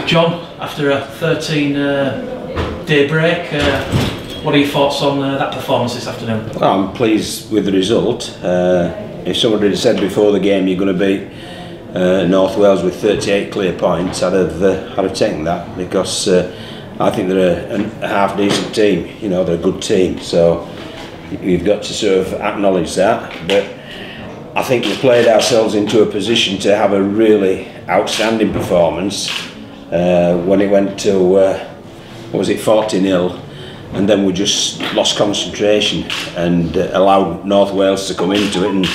John, after a 13-day break, what are your thoughts on that performance this afternoon? Well, I'm pleased with the result. If somebody had said before the game you're going to beat North Wales with 38 clear points, I'd have taken that, because I think they're a half decent team. You know, they're a good team, so you've got to sort of acknowledge that. But I think we played ourselves into a position to have a really outstanding performance when it went to what was it, 40-0, and then we just lost concentration and allowed North Wales to come into it, and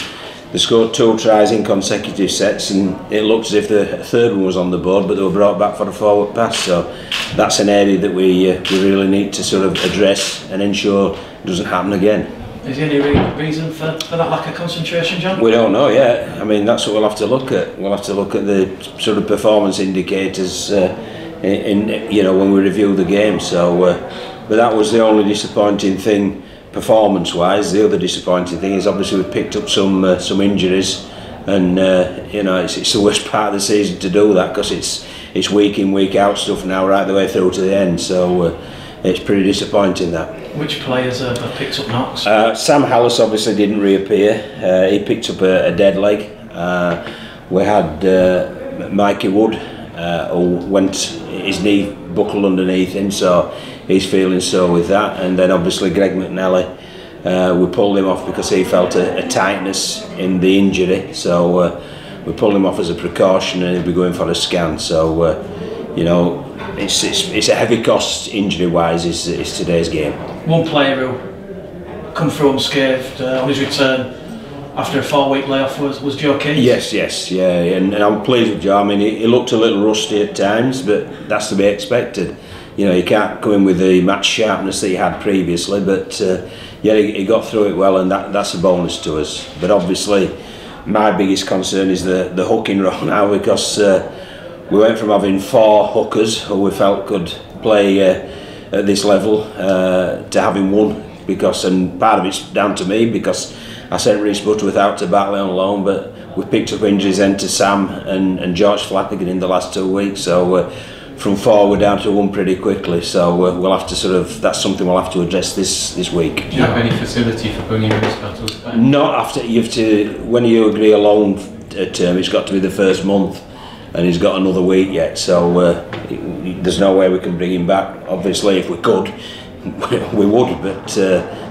they scored 2 tries in consecutive sets, and it looked as if the third one was on the board, but they were brought back for a forward pass. So that's an area that we really need to sort of address and ensure doesn't happen again. Is there any reason for that lack of concentration, John? We don't know yet. I mean, that's what we'll have to look at. We'll have to look at the sort of performance indicators when we review the game. So, but that was the only disappointing thing performance-wise. The other disappointing thing is obviously we've picked up some injuries, and it's the worst part of the season to do that, because it's week in, week out stuff now right the way through to the end. So it's pretty disappointing, that. Which players have picked up knocks? Sam Hallis obviously didn't reappear. He picked up a dead leg. We had Mikey Wood, who went, his knee buckled underneath him, so he's feeling sore with that. And then obviously Greg McNally, we pulled him off because he felt a tightness in the injury, so we pulled him off as a precaution, and he'll be going for a scan. So it's a heavy cost injury wise is today's game. One player who come through unscathed on his return after a 4-week layoff was John Kear. Yes, yeah, and I'm pleased with Joe. I mean, he looked a little rusty at times, but that's to be expected. You know, you can't come in with the match sharpness that he had previously, but he got through it well, and that's a bonus to us. But obviously, my biggest concern is the hooking role now, because we went from having 4 hookers who we felt could play at this level to having 1, and part of it's down to me, because I sent Rhys Butterworth out to Batley on loan, but we picked up injuries then to Sam and George Flanagan in the last 2 weeks, so from 4 we're down to 1 pretty quickly. So we'll have to that's something we'll have to address this week. Do you have any facility for bringing Rhys Butterworth back? Not after, when you agree a loan term, it's got to be the first month, and he's got another week yet, so there's no way we can bring him back. Obviously, if we could, we would, but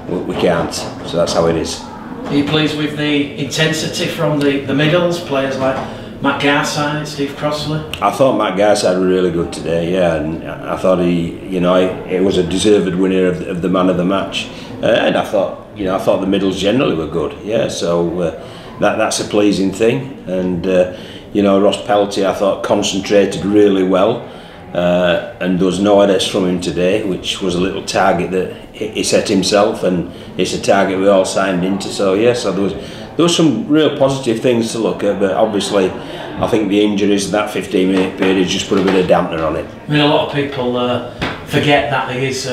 we can't, so that's how it is. Are you pleased with the intensity from the middles, players like Matt Garside, Steve Crossley? I thought Matt Garside was really good today, yeah, and I thought he was a deserved winner of the man of the match, and I thought the middles generally were good, yeah. So that's a pleasing thing, and Ross Peltier I thought concentrated really well, and there was no headers from him today, which was a little target that he set himself, and it's a target we all signed into. So so there was some real positive things to look at, but obviously I think the injuries in that 15-minute period just put a bit of dampener on it. I mean, a lot of people forget that there is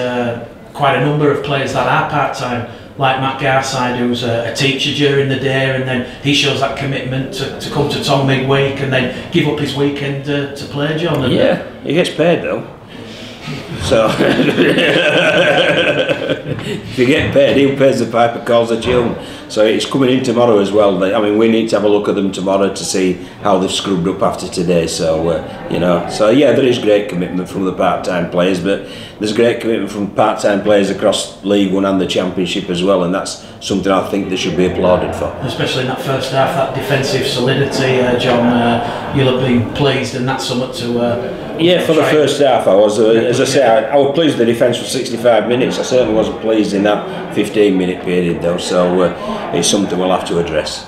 quite a number of players that are part-time, like Matt Garside, who's a teacher during the day, and then he shows that commitment to come to Tom midweek and then give up his weekend to play, John. And yeah, he gets paid though. So if you get paid, he pays the piper, calls the tune. So it's coming in tomorrow as well. I mean, we need to have a look at them tomorrow to see how they've scrubbed up after today. So so yeah, there is great commitment from the part-time players, but there's great commitment from part-time players across League One and the Championship as well, and that's something I think they should be applauded for. Especially in that first half, that defensive solidity, John. You'll have been pleased, and that's something to. Yeah, for the first half I was, as I say, I was pleased with the defence for 65 minutes. I certainly wasn't pleased in that 15-minute period though, so it's something we'll have to address.